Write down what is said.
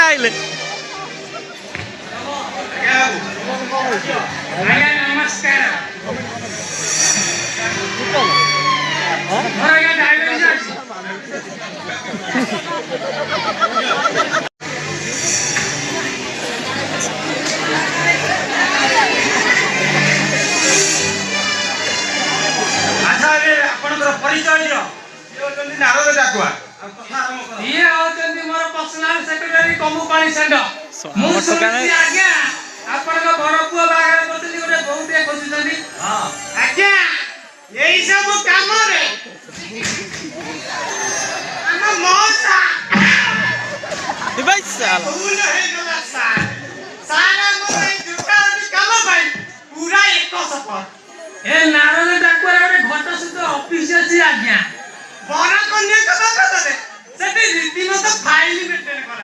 आइले आज्ञा नमस्कार मोर आज्ञा डायबिटीज अछि अच्छा रे आपनकर परिचय दियो ये होचंदी नारद डाकुआ ये होचंदी मोर पर्सनल सेक्रेटरी कमुकाणी सेंड मु सुनছি आज्ञा आपनका बड़ पुआ बागर करतली गोटे बहुत खोजुचंदी हां आज्ञा एई सब काम रे हम मौसा भाई साला भूल हे गला साला मोर जुटा काम भाई पूरा एक सफर ए नारद डाकुआ रे घट सुत ऑफिस अछि आज्ञा बड़ा कन्या का बात करे सेठी रीतिमत फाइल मेंटेन कर